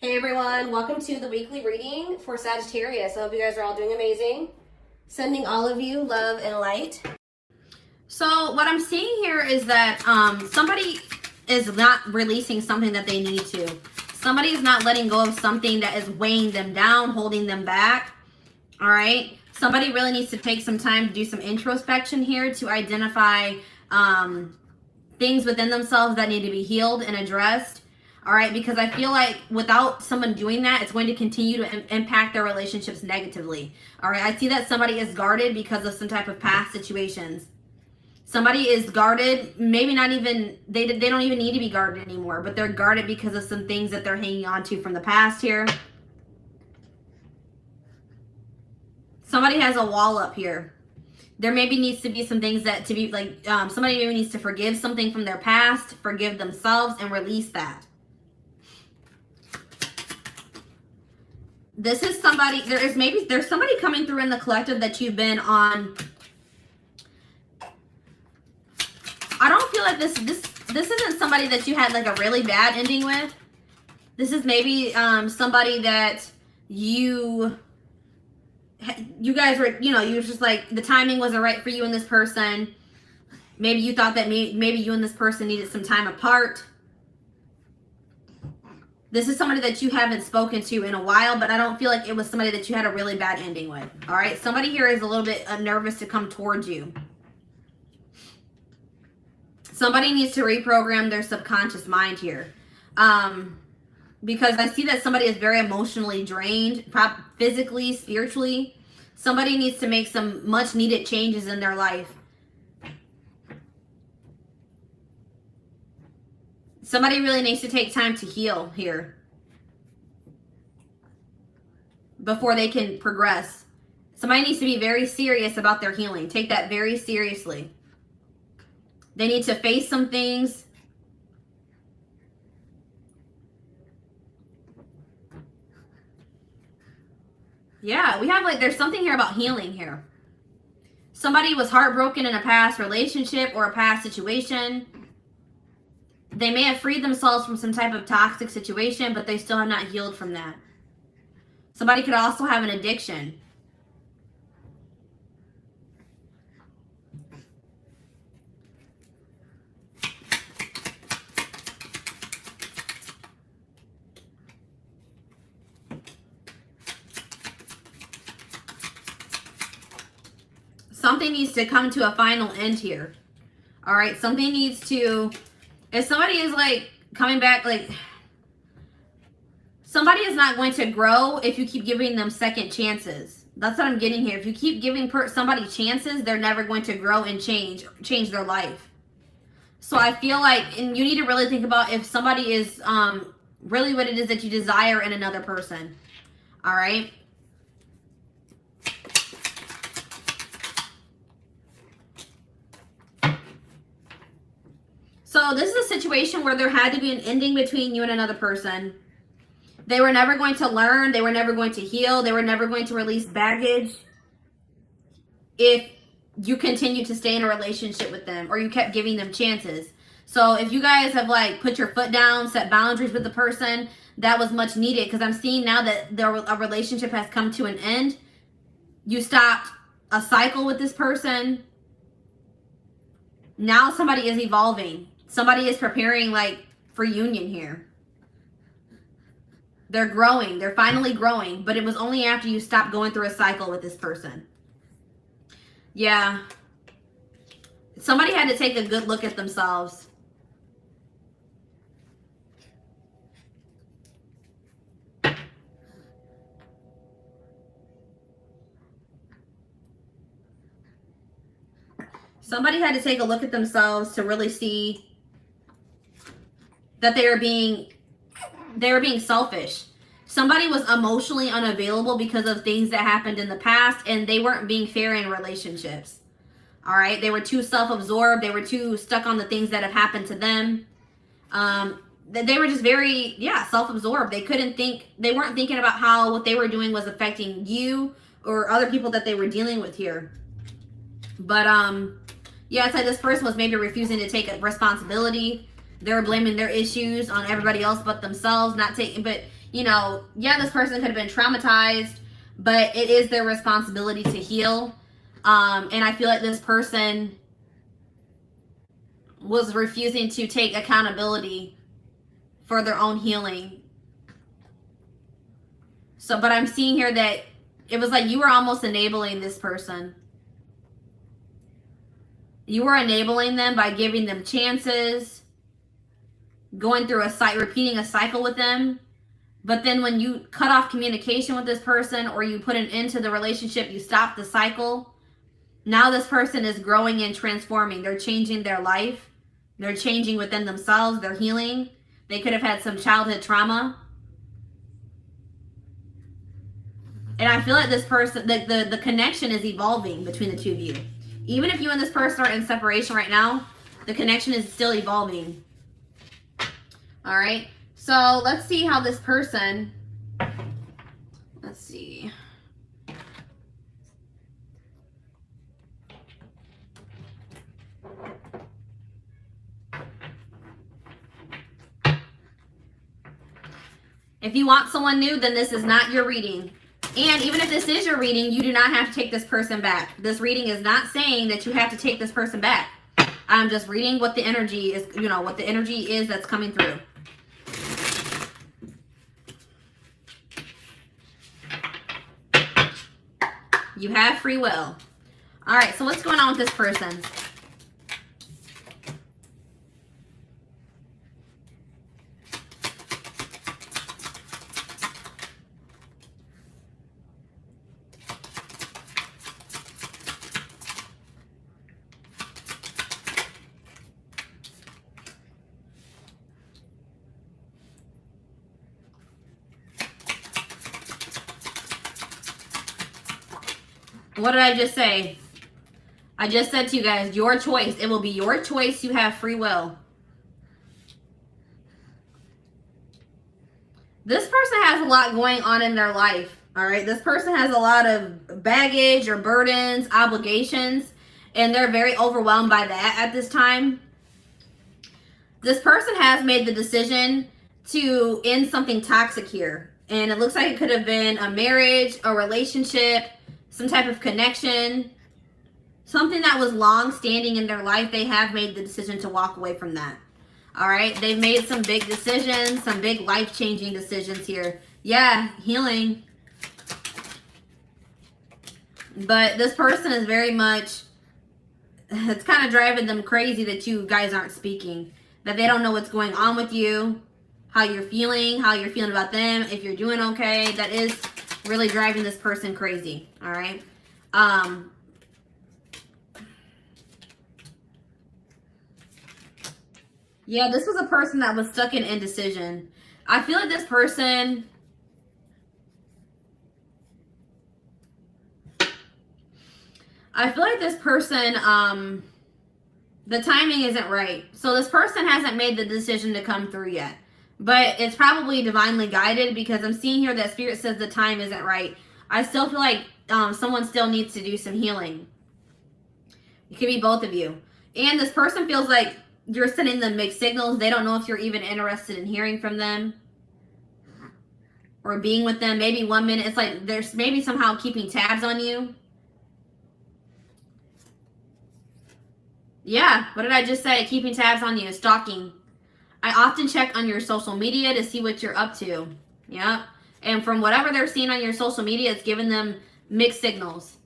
Hey everyone, welcome to the weekly reading for Sagittarius. I hope you guys are all doing amazing. Sending all of you love and light. So what I'm seeing here is that somebody is not releasing something that they need to. Somebody is not letting go of something that is weighing them down, holding them back. All right. Somebody really needs to take some time to do some introspection here to identify things within themselves that need to be healed and addressed. All right, because I feel like without someone doing that, it's going to continue to impact their relationships negatively. All right, I see that somebody is guarded because of some type of past situations. Somebody is guarded, maybe not even, they don't even need to be guarded anymore, but they're guarded because of some things that they're hanging on to from the past here. Somebody has a wall up here. There maybe needs to be some things that to be like, somebody maybe needs to forgive something from their past, forgive themselves, and release that. This is somebody, there's somebody coming through in the collective that you've been on. I don't feel like this isn't somebody that you had like a really bad ending with. This is maybe somebody that you guys were, you were just like, the timing wasn't right for you and this person. Maybe you thought that maybe you and this person needed some time apart. This is somebody that you haven't spoken to in a while, but I don't feel like it was somebody that you had a really bad ending with. All right. Somebody here is a little bit nervous to come towards you. Somebody needs to reprogram their subconscious mind here. Because I see that somebody is very emotionally drained, physically, spiritually. Somebody needs to make some much needed changes in their life. Somebody really needs to take time to heal here before they can progress. Somebody needs to be very serious about their healing. Take that very seriously. They need to face some things. Yeah, we have like, there's something here about healing here. Somebody was heartbroken in a past relationship or a past situation. They may have freed themselves from some type of toxic situation, but they still have not healed from that. Somebody could also have an addiction. Something needs to come to a final end here. All right, something needs to... If somebody is like coming back, like somebody is not going to grow if you keep giving them second chances. That's what I'm getting here. If you keep giving somebody chances, they're never going to grow and change their life. So I feel like, and you need to really think about if somebody is really what it is that you desire in another person. All right. So this is a situation where there had to be an ending between you and another person. They were never going to learn. They were never going to heal. They were never going to release baggage if you continue to stay in a relationship with them or you kept giving them chances. So if you guys have like put your foot down, set boundaries with the person, that was much needed, because I'm seeing now that a relationship has come to an end. You stopped a cycle with this person. Now somebody is evolving. Somebody is preparing like for union here. They're growing. They're finally growing. But it was only after you stopped going through a cycle with this person. Yeah. Somebody had to take a good look at themselves. Somebody had to take a look at themselves to really see that they were being selfish. Somebody was emotionally unavailable because of things that happened in the past, and they weren't being fair in relationships. All right. They were too self-absorbed. They were too stuck on the things that have happened to them. They were just very, self-absorbed. They weren't thinking about how what they were doing was affecting you or other people that they were dealing with here. But, yeah, it's like this person was maybe refusing to take responsibility. They were blaming their issues on everybody else but themselves, but you know, yeah, this person could have been traumatized, but it is their responsibility to heal. And I feel like this person was refusing to take accountability for their own healing. So, but I'm seeing here that it was like you were almost enabling this person. You were enabling them by giving them chances, going through repeating a cycle with them. But then when you cut off communication with this person, or you put an end to the relationship, you stop the cycle. Now this person is growing and transforming. They're changing their life. They're changing within themselves. They're healing. They could have had some childhood trauma. And I feel like this person, the connection is evolving between the two of you. Even if you and this person are in separation right now, the connection is still evolving. All right. So let's see how this person, let's see. If you want someone new, then this is not your reading. And even if this is your reading, you do not have to take this person back. This reading is not saying that you have to take this person back. I'm just reading what the energy is, you know, what the energy is that's coming through. You have free will. All right, so what's going on with this person? What did I just say? I just said to you guys, your choice. It will be your choice. You have free will. This person has a lot going on in their life. All right. This person has a lot of baggage or burdens, obligations, and they're very overwhelmed by that at this time. This person has made the decision to end something toxic here. And it looks like it could have been a marriage, a relationship, some type of connection, something that was long standing in their life. They have made the decision to walk away from that. All right. They've made some big decisions, some big life-changing decisions here. Yeah, healing. But this person is very much, it's kind of driving them crazy that you guys aren't speaking, that they don't know what's going on with you, how you're feeling about them, if you're doing okay. That is really driving this person crazy. All right. Yeah, this was a person that was stuck in indecision. I feel like this person, the timing isn't right. So this person hasn't made the decision to come through yet. But it's probably divinely guided, because I'm seeing here that Spirit says the time isn't right. I still feel like someone still needs to do some healing. It could be both of you. And this person feels like you're sending them mixed signals. They don't know if you're even interested in hearing from them or being with them. Maybe 1 minute, it's like there's maybe somehow keeping tabs on you. Yeah, what did I just say? Keeping tabs on you, stalking. I often check on your social media to see what you're up to. Yeah. And from whatever they're seeing on your social media, it's giving them mixed signals.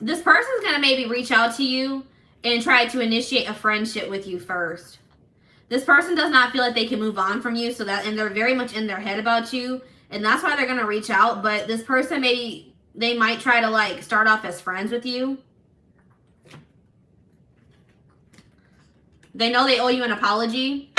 This person's going to maybe reach out to you and try to initiate a friendship with you first. This person does not feel like they can move on from you, and they're very much in their head about you, and that's why they're going to reach out. But this person, maybe they might try to like start off as friends with you. They know they owe you an apology.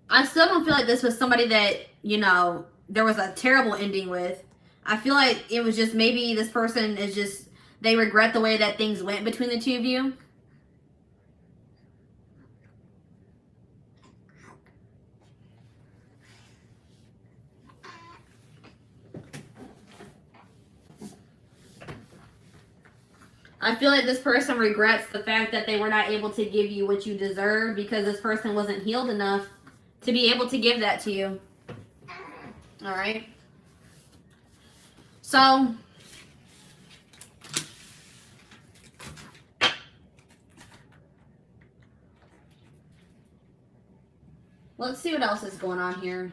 I still don't feel like this was somebody that, you know, there was a terrible ending with. I feel like it was just maybe this person is just, they regret the way that things went between the two of you. I feel like this person regrets the fact that they were not able to give you what you deserve because this person wasn't healed enough to be able to give that to you. All right. So let's see what else is going on here.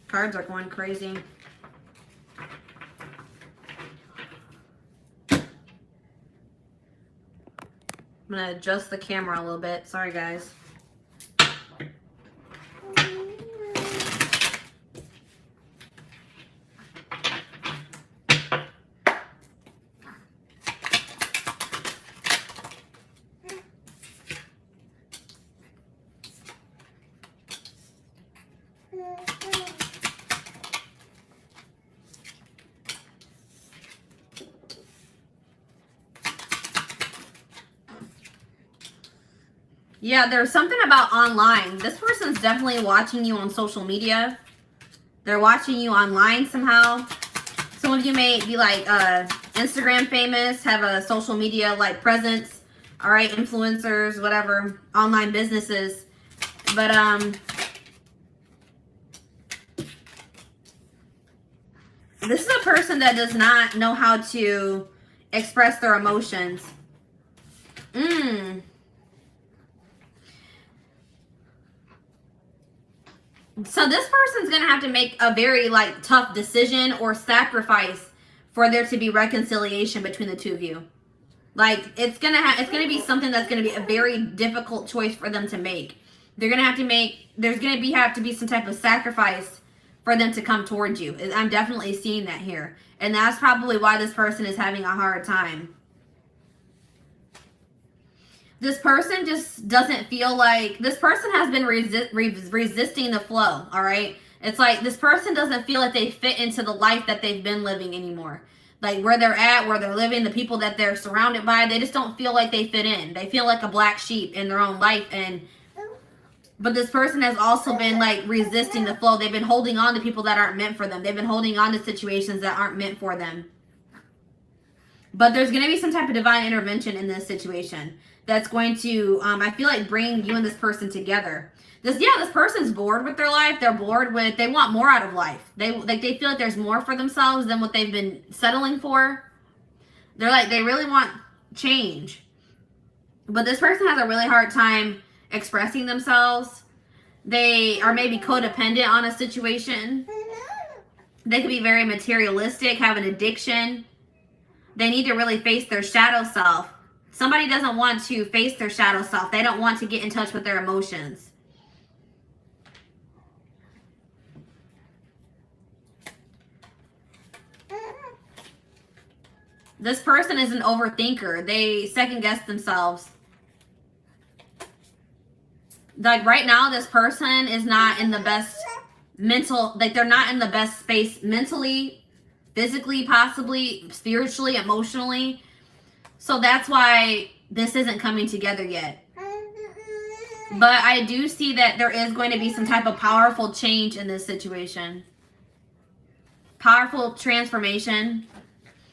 Cards are going crazy. I'm gonna adjust the camera a little bit. Sorry, guys. Yeah, there's something about online. This person's definitely watching you on social media. They're watching you online somehow. Some of you may be like Instagram famous, have a social media like presence. All right, influencers, whatever, online businesses. But this is a person that does not know how to express their emotions. So this person's going to have to make a very like tough decision or sacrifice for there to be reconciliation between the two of you. Like it's going to be something that's going to be a very difficult choice for them to make. They're going to have to make, there's going to have to be some type of sacrifice for them to come towards you. I'm definitely seeing that here. And that's probably why this person is having a hard time. This person just doesn't feel like, this person has been resisting the flow, all right? It's like this person doesn't feel like they fit into the life that they've been living anymore. Like where they're at, where they're living, the people that they're surrounded by, they just don't feel like they fit in. They feel like a black sheep in their own life. But this person has also been like resisting the flow. They've been holding on to people that aren't meant for them. They've been holding on to situations that aren't meant for them. But there's going to be some type of divine intervention in this situation that's going to, I feel like, bring you and this person together. This person's bored with their life. They're bored with, they want more out of life. They feel like there's more for themselves than what they've been settling for. They're like, they really want change. But this person has a really hard time expressing themselves. They are maybe codependent on a situation. They could be very materialistic, have an addiction. They need to really face their shadow self. Somebody doesn't want to face their shadow self. They don't want to get in touch with their emotions. This person is an overthinker. They second guess themselves. Like right now, this person is not in the best mental, like they're not in the best space mentally, physically, possibly, spiritually, emotionally. So that's why this isn't coming together yet. But I do see that there is going to be some type of powerful change in this situation. Powerful transformation.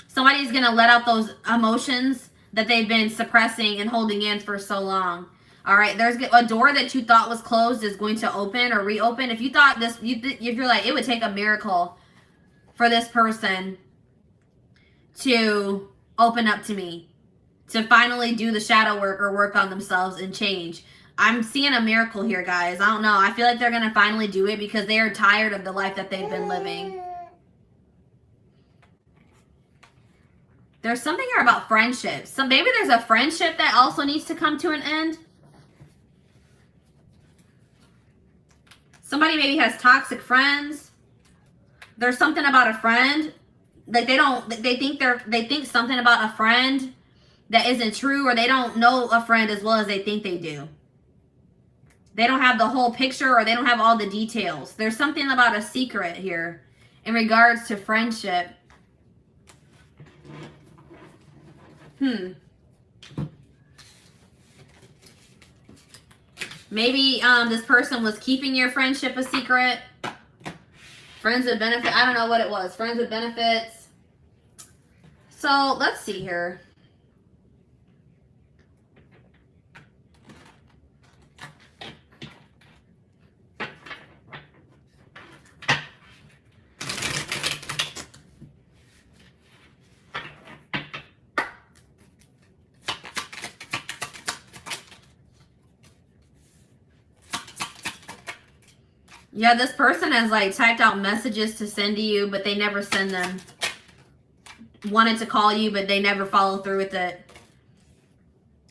Somebody's going to let out those emotions that they've been suppressing and holding in for so long. All right, there's a door that you thought was closed is going to open or reopen. If you thought this, if you're like, it would take a miracle for this person to open up to me, to finally do the shadow work or work on themselves and change. I'm seeing a miracle here, guys. I don't know. I feel like they're going to finally do it because they are tired of the life that they've been living. There's something here about friendships. So maybe there's a friendship that also needs to come to an end. Somebody maybe has toxic friends. There's something about a friend. Like they think something about a friend that isn't true, or they don't know a friend as well as they think they do. They don't have the whole picture, or they don't have all the details. There's something about a secret here in regards to friendship. Maybe this person was keeping your friendship a secret. Friends with benefits. I don't know what it was. Friends with benefits. So let's see here. Yeah, this person has like typed out messages to send to you, but they never send them. Wanted to call you, but they never follow through with it.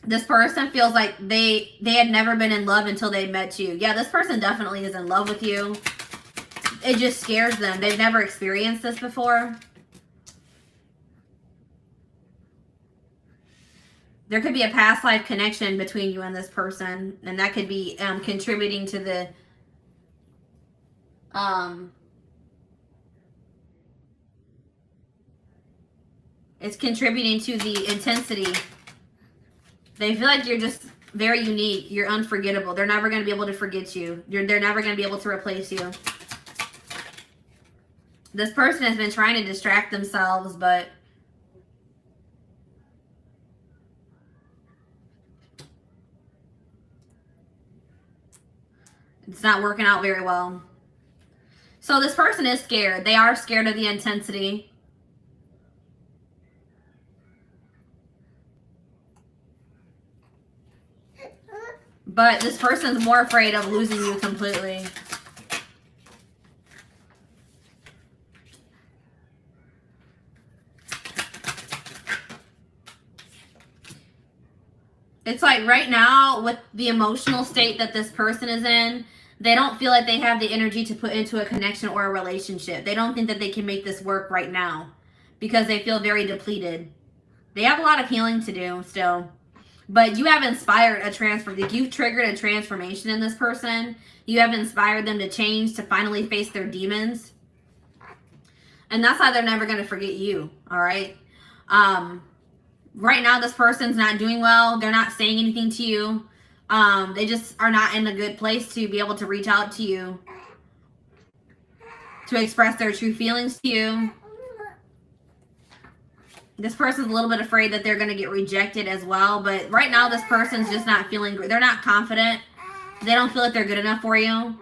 This person feels like they had never been in love until they met you. Yeah, this person definitely is in love with you. It just scares them. They've never experienced this before. There could be a past life connection between you and this person, and that could be contributing to the it's contributing to the intensity. They feel like you're just very unique. You're unforgettable. They're never going to be able to forget you. They're never going to be able to replace you. This person has been trying to distract themselves, but it's not working out very well. So this person is scared. They are scared of the intensity. But this person's more afraid of losing you completely. It's like right now with the emotional state that this person is in, they don't feel like they have the energy to put into a connection or a relationship. They don't think that they can make this work right now because they feel very depleted. They have a lot of healing to do still. But you have inspired a transfer. You've triggered a transformation in this person. You have inspired them to change, to finally face their demons. And that's why they're never going to forget you, all right? Right now, this person's not doing well. They're not saying anything to you. They just are not in a good place to be able to reach out to you, to express their true feelings to you. This person's a little bit afraid that they're going to get rejected as well. But right now, this person's just not feeling good. They're not confident. They don't feel like they're good enough for you.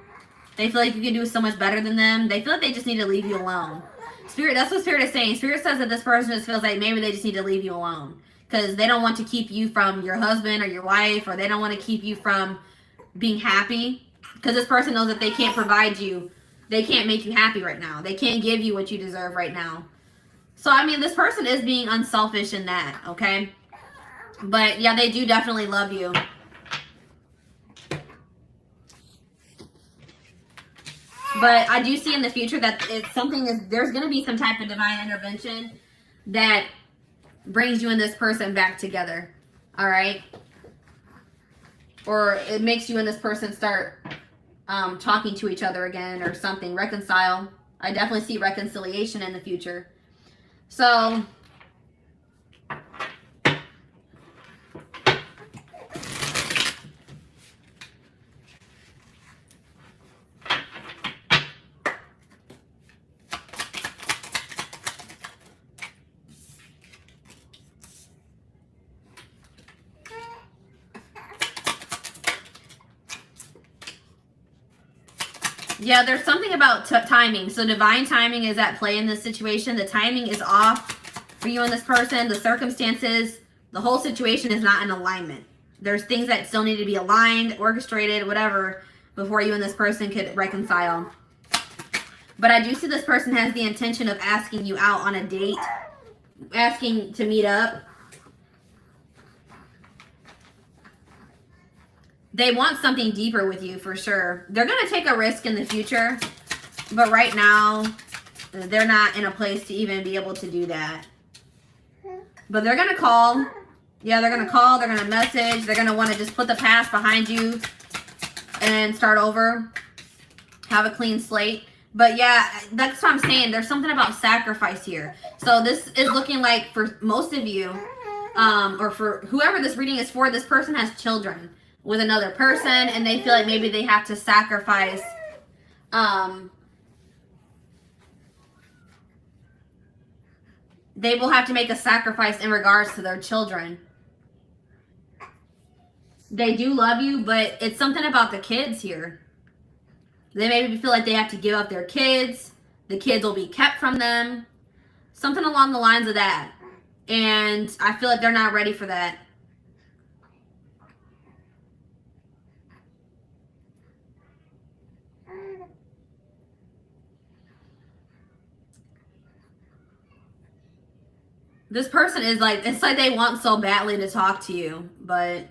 They feel like you can do so much better than them. They feel like they just need to leave you alone. Spirit, that's what Spirit is saying. Spirit says that this person just feels like maybe they just need to leave you alone. Because they don't want to keep you from your husband or your wife, or they don't want to keep you from being happy. Because this person knows that they can't provide you. They can't make you happy right now. They can't give you what you deserve right now. So, I mean, this person is being unselfish in that, okay? But, yeah, they do definitely love you. But I do see in the future that there's going to be some type of divine intervention that brings you and this person back together, all right? Or it makes you and this person start talking to each other again or something, reconcile. I definitely see reconciliation in the future. So, yeah, there's something about timing. So divine timing is at play in this situation. The timing is off for you and this person. The circumstances, the whole situation is not in alignment. There's things that still need to be aligned, orchestrated, whatever, before you and this person could reconcile. But I do see this person has the intention of asking you out on a date, asking to meet up. They want something deeper with you for sure. They're going to take a risk in the future, but right now, they're not in a place to even be able to do that. But they're going to call. Yeah, they're going to call. They're going to message. They're going to want to just put the past behind you and start over. Have a clean slate. But yeah, that's what I'm saying. There's something about sacrifice here. So this is looking like for most of you, or for whoever this reading is for, this person has children. with another person, and they feel like maybe they have to sacrifice they will have to make a sacrifice in regards to their children. They do love you, but it's something about the kids here. They maybe feel like they have to give up their kids. The kids will be kept from them. Something along the lines of that. And I feel like they're not ready for that. This person is like, it's like they want so badly to talk to you, but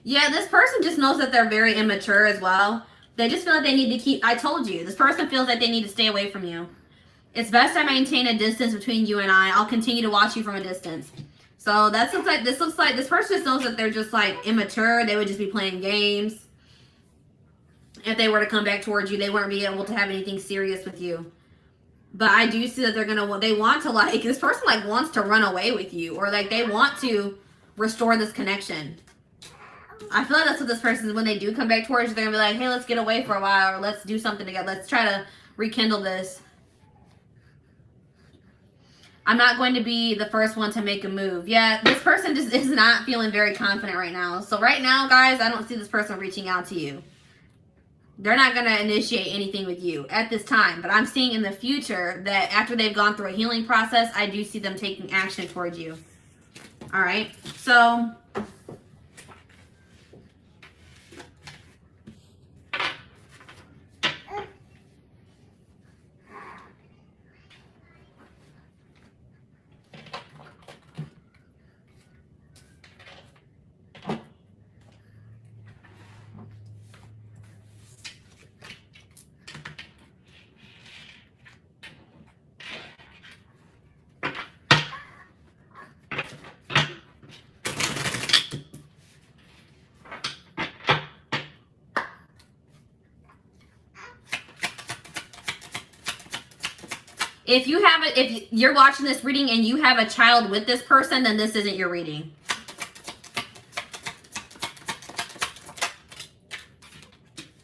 yeah, this person just knows that they're very immature as well. They just feel like they need to keep, I told you, this person feels like they need to stay away from you. It's best I maintain a distance between you and I. I'll continue to watch you from a distance. So that looks like, this person just knows that they're just like immature. They would just be playing games. If they were to come back towards you, they wouldn't be able to have anything serious with you. But I do see that they want to like, this person like wants to run away with you, or like they want to restore this connection. I feel like that's what this person is. When they do come back towards you, they're gonna be like, hey, let's get away for a while, or let's do something together. Let's try to rekindle this. I'm not going to be the first one to make a move. Yeah, this person just is not feeling very confident right now. So right now, guys, I don't see this person reaching out to you. They're not going to initiate anything with you at this time. But I'm seeing in the future that after they've gone through a healing process, I do see them taking action towards you. All right. So if you're watching this reading and you have a child with this person, then this isn't your reading.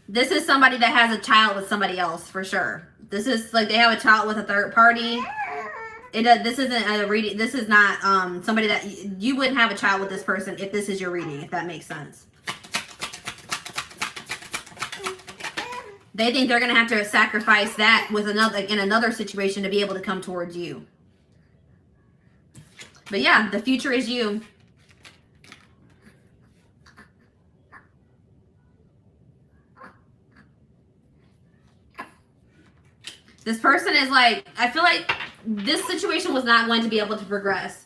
This is somebody that has a child with somebody else for sure. This is like they have a child with a third party. This isn't a reading. This is not somebody that you wouldn't have a child with this person if this is your reading, if that makes sense. They think they're going to have to sacrifice that with in another situation to be able to come towards you. But yeah, the future is you. This person is like, I feel like this situation was not going to be able to progress.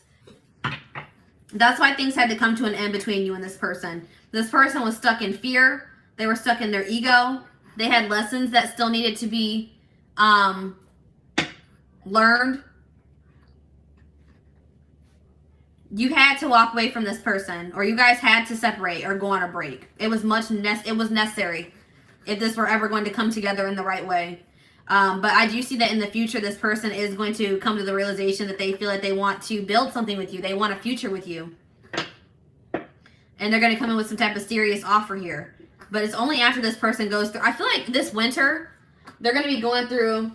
That's why things had to come to an end between you and this person. This person was stuck in fear. They were stuck in their ego. They had lessons that still needed to be learned. You had to walk away from this person, or you guys had to separate or go on a break. It was necessary if this were ever going to come together in the right way. But I do see that in the future, this person is going to come to the realization that they feel like they want to build something with you. They want a future with you. And they're going to come in with some type of serious offer here. But it's only after this person goes through. I feel like this winter, they're going to be going through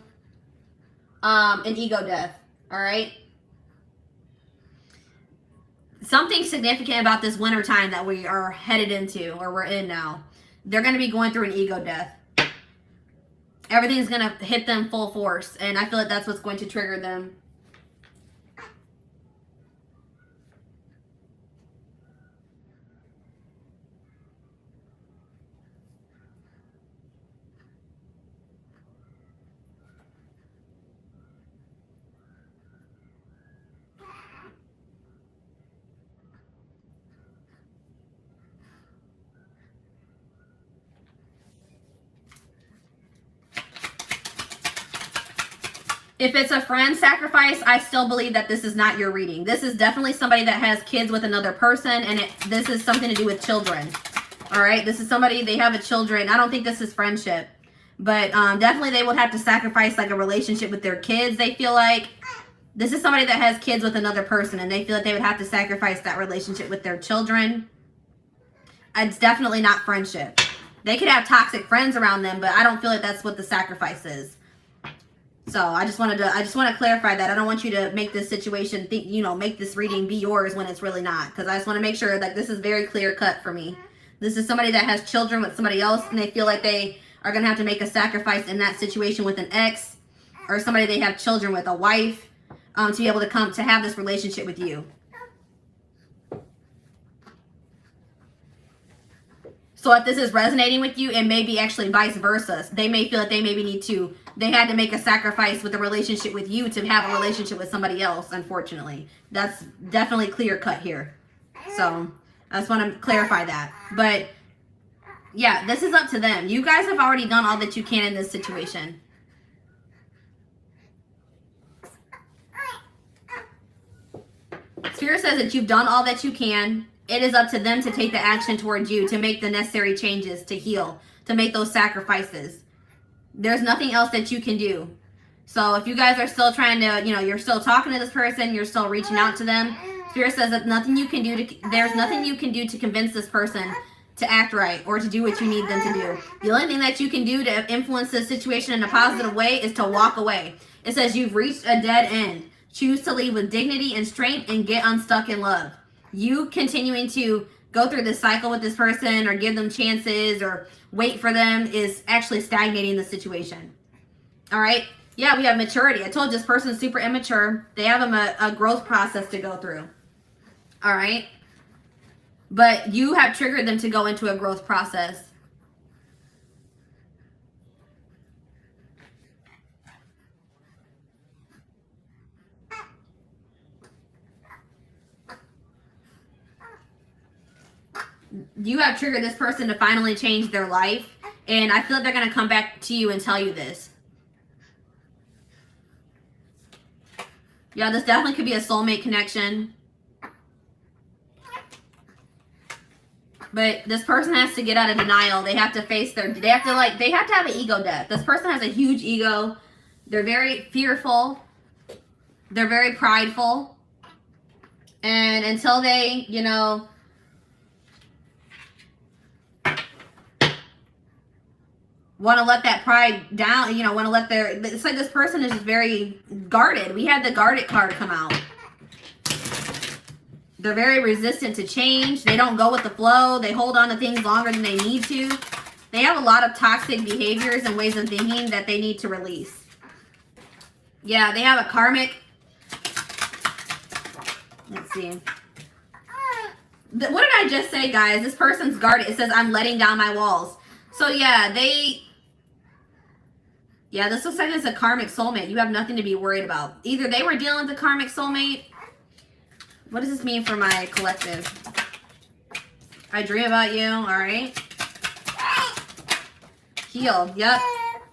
an ego death. All right. Something significant about this winter time that we are headed into, or we're in now. They're going to be going through an ego death. Everything's going to hit them full force. And I feel like that's what's going to trigger them. If it's a friend sacrifice, I still believe that this is not your reading. This is definitely somebody that has kids with another person, and this is something to do with children. All right, this is somebody, they have a children. I don't think this is friendship, but definitely they would have to sacrifice like a relationship with their kids. They feel like this is somebody that has kids with another person, and they feel like they would have to sacrifice that relationship with their children. It's definitely not friendship. They could have toxic friends around them, but I don't feel like that's what the sacrifice is. So I just want to clarify that. I don't want you to make this situation think, you know, make this reading be yours when it's really not, because I just want to make sure that this is very clear cut for me. This is somebody that has children with somebody else, and they feel like they are going to have to make a sacrifice in that situation with an ex, or somebody they have children with, a wife, to be able to come to have this relationship with you. So if this is resonating with you, it may be actually vice versa. They may feel like they maybe they had to make a sacrifice with a relationship with you to have a relationship with somebody else, unfortunately. That's definitely clear cut here. So I just want to clarify that. But yeah, this is up to them. You guys have already done all that you can in this situation. Spirit says that you've done all that you can. It is up to them to take the action towards you, to make the necessary changes, to heal, to make those sacrifices. There's nothing else that you can do. So if you guys are still trying to, you know, you're still talking to this person, you're still reaching out to them, Spirit says that nothing you can do there's nothing you can do to convince this person to act right or to do what you need them to do. The only thing that you can do to influence this situation in a positive way is to walk away. It says you've reached a dead end. Choose to leave with dignity and strength and get unstuck in love. You continuing to go through this cycle with this person or give them chances or wait for them is actually stagnating the situation. All right. Yeah, we have maturity. I told you this person's super immature. They have a growth process to go through. All right. But you have triggered them to go into a growth process. You have triggered this person to finally change their life. And I feel like they're going to come back to you and tell you this. Yeah, this definitely could be a soulmate connection. But this person has to get out of denial. They have to face they have to have an ego death. This person has a huge ego. They're very fearful. They're very prideful. And until they, you know, want to let that pride down, you know, want to let it's like this person is just very guarded. We had the guarded card come out. They're very resistant to change. They don't go with the flow. They hold on to things longer than they need to. They have a lot of toxic behaviors and ways of thinking that they need to release. Yeah, they have a karmic. Let's see. What did I just say, guys? This person's guarded. It says, I'm letting down my walls. So yeah, this looks like it's a karmic soulmate. You have nothing to be worried about. Either they were dealing with a karmic soulmate. What does this mean for my collective? I dream about you. All right. Heal. Yep.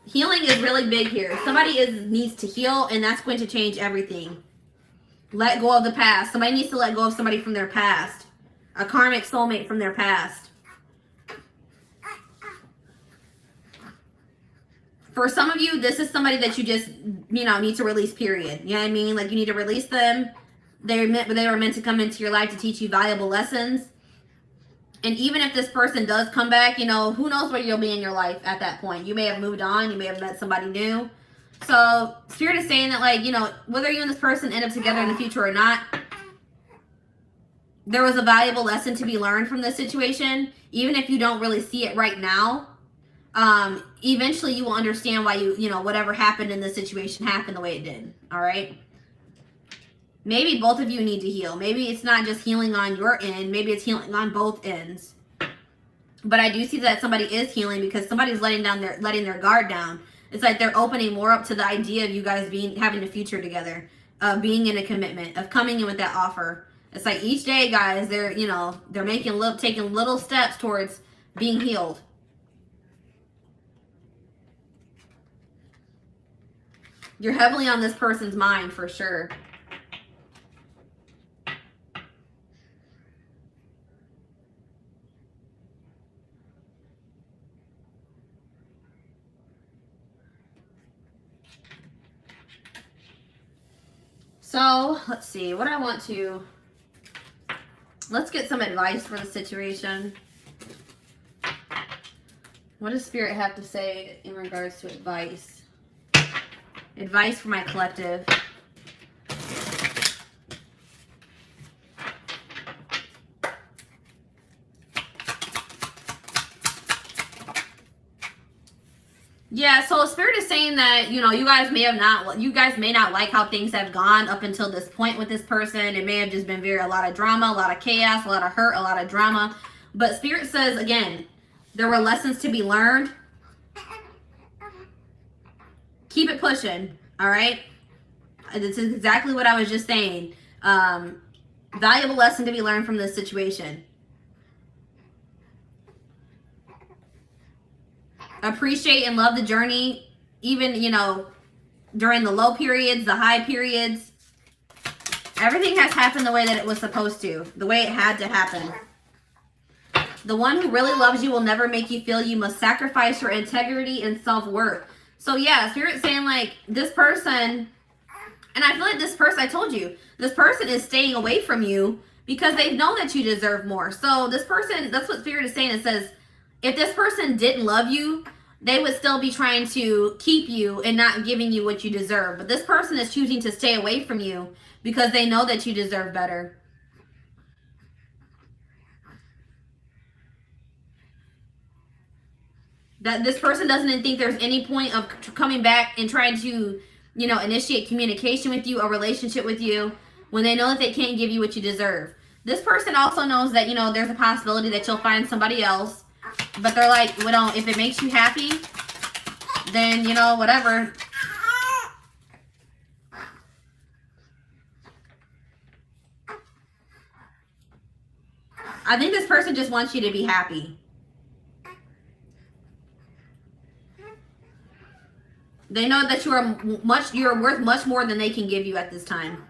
Healing is really big here. Somebody needs to heal, and that's going to change everything. Let go of the past. Somebody needs to let go of somebody from their past. A karmic soulmate from their past. For some of you, this is somebody that you just, you know, need to release, period. You know what I mean? Like, you need to release them. They were meant to come into your life to teach you valuable lessons. And even if this person does come back, you know, who knows where you'll be in your life at that point. You may have moved on. You may have met somebody new. So Spirit is saying that, like, you know, whether you and this person end up together in the future or not, there was a valuable lesson to be learned from this situation. Even if you don't really see it right now, eventually you will understand why you know, whatever happened in this situation happened the way it did. All right. Maybe both of you need to heal. Maybe it's not just healing on your end. Maybe it's healing on both ends. But I do see that somebody is healing because somebody's letting their guard down. It's like they're opening more up to the idea of you guys having a future together, of being in a commitment, of coming in with that offer. It's like each day, guys, they're taking little steps towards being healed. You're heavily on this person's mind for sure. So, let's see. What I want to... Let's get some advice for the situation. What does Spirit have to say in regards to advice? Advice for my collective. Yeah, so Spirit is saying that, you know, you guys may not like how things have gone up until this point with this person. It may have just been a lot of drama, a lot of chaos, a lot of hurt, a lot of drama. But Spirit says, again, there were lessons to be learned. Keep it pushing, all right? This is exactly what I was just saying. Valuable lesson to be learned from this situation. Appreciate and love the journey, even, you know, during the low periods, the high periods. Everything has happened the way that it was supposed to, the way it had to happen. The one who really loves you will never make you feel you must sacrifice your integrity and self-worth. So yeah, Spirit's saying like this person, and I feel like this person, I told you, this person is staying away from you because they know that you deserve more. So this person, that's what Spirit is saying. It says, if this person didn't love you, they would still be trying to keep you and not giving you what you deserve. But this person is choosing to stay away from you because they know that you deserve better. That this person doesn't think there's any point of coming back and trying to, you know, initiate communication with you, a relationship with you, when they know that they can't give you what you deserve. This person also knows that, you know, there's a possibility that you'll find somebody else. But they're like, well, if it makes you happy, then, you know, whatever. I think this person just wants you to be happy. They know that you're worth much more than they can give you at this time.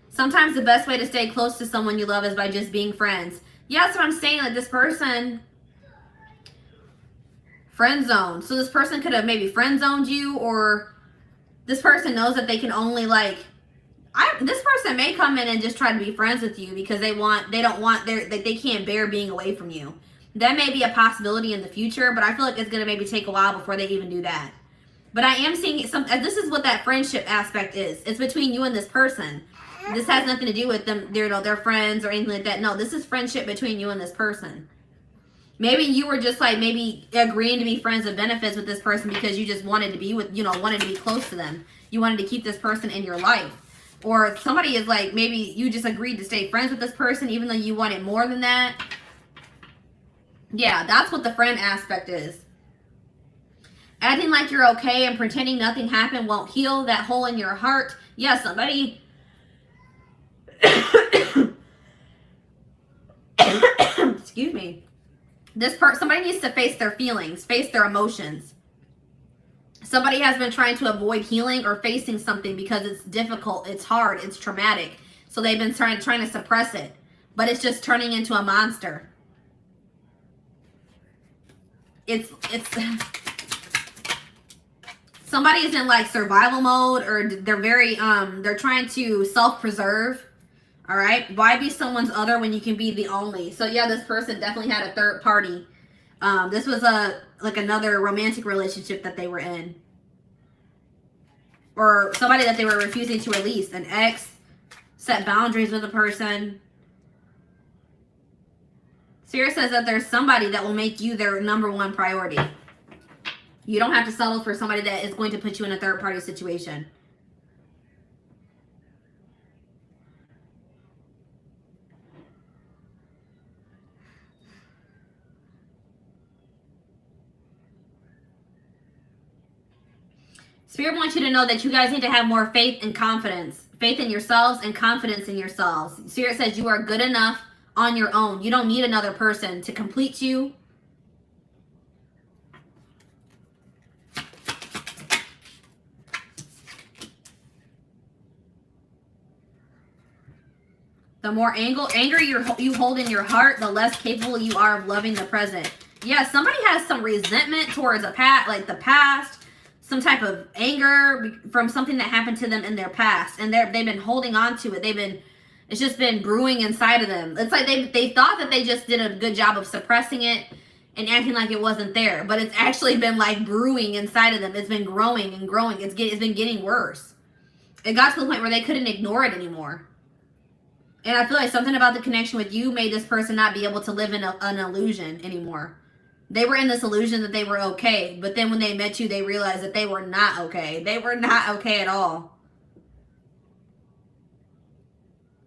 Sometimes the best way to stay close to someone you love is by just being friends. Yeah, that's what I'm saying. Like this person... friend zone. So this person could have maybe friend zoned you, or this person knows that they can only like, this person may come in and just try to be friends with you because they can't bear being away from you. That may be a possibility in the future, but I feel like it's going to maybe take a while before they even do that. But I am seeing this is what that friendship aspect is. It's between you and this person. This has nothing to do with them, their friends or anything like that. No, this is friendship between you and this person. Maybe you were just like maybe agreeing to be friends with benefits with this person because you just wanted to be wanted to be close to them. You wanted to keep this person in your life. Or somebody is like, maybe you just agreed to stay friends with this person even though you wanted more than that. Yeah, that's what the friend aspect is. Acting like you're okay and pretending nothing happened won't heal that hole in your heart. Yeah, somebody... Excuse me. Somebody needs to face their feelings, face their emotions. Somebody has been trying to avoid healing or facing something because it's difficult, it's hard, it's traumatic. So they've been trying to suppress it, but it's just turning into a monster. It's somebody is in like survival mode, or they're trying to self-preserve. All right, why be someone's other when you can be the only? So yeah, this person definitely had a third party. This was another romantic relationship that they were in, or somebody that they were refusing to release. An ex, set boundaries with a person. Spirit says that there's somebody that will make you their #1 priority. You don't have to settle for somebody that is going to put you in a third party situation. Spirit wants you to know that you guys need to have more faith and confidence. Faith in yourselves and confidence in yourselves. Spirit says you are good enough on your own. You don't need another person to complete you. The more anger you hold in your heart, the less capable you are of loving the present. Yeah, somebody has some resentment towards the past. some type of anger from something that happened to them in their past, and they've been holding on to it. It's just been brewing inside of them. It's like they thought that they just did a good job of suppressing it and acting like it wasn't there, but it's actually been like brewing inside of them. It's been growing and growing. It's been getting worse. It got to the point where they couldn't ignore it anymore. And I feel like something about the connection with you made this person not be able to live in an illusion anymore. They were in this illusion that they were okay, but then when they met you, they realized that they were not okay. They were not okay at all.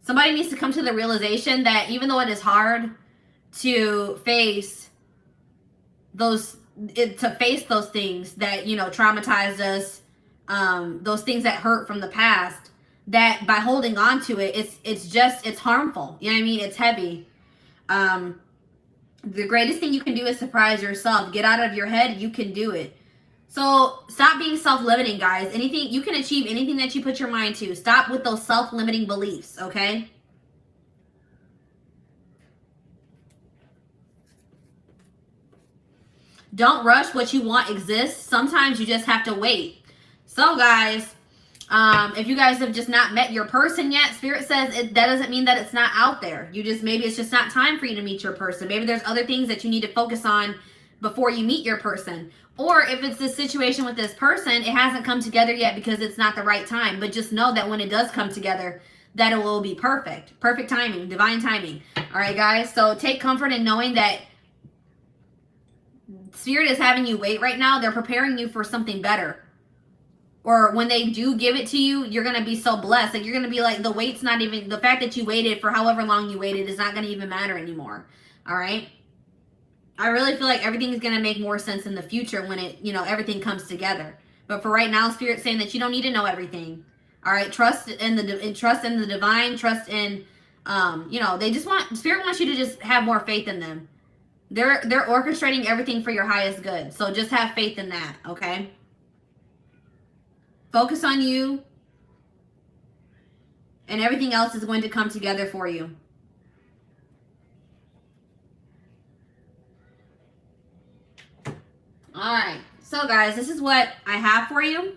Somebody needs to come to the realization that even though it is hard to face those things that, you know, traumatized us, those things that hurt from the past, that by holding on to it, it's harmful. You know what I mean? It's heavy. The greatest thing you can do is surprise yourself. Get out of your head. You can do it. So stop being self-limiting, guys. You can achieve anything that you put your mind to. Stop with those self-limiting beliefs, okay? Don't rush. What you want exists. Sometimes you just have to wait. So, guys, if you guys have just not met your person yet, Spirit says that doesn't mean that it's not out there. Maybe it's just not time for you to meet your person. Maybe there's other things that you need to focus on before you meet your person. Or if it's this situation with this person, it hasn't come together yet because it's not the right time. But just know that when it does come together, that it will be perfect. Perfect timing, divine timing. All right, guys. So take comfort in knowing that Spirit is having you wait right now. They're preparing you for something better. Or when they do give it to you, you're going to be so blessed. Like, you're going to be like, the fact that you waited for however long you waited is not going to even matter anymore. All right? I really feel like everything is going to make more sense in the future when everything comes together. But for right now, Spirit's saying that you don't need to know everything. All right? Trust in the divine, trust in, Spirit wants you to just have more faith in them. They're orchestrating everything for your highest good. So just have faith in that, okay? Focus on you, and everything else is going to come together for you. All right. So, guys, this is what I have for you.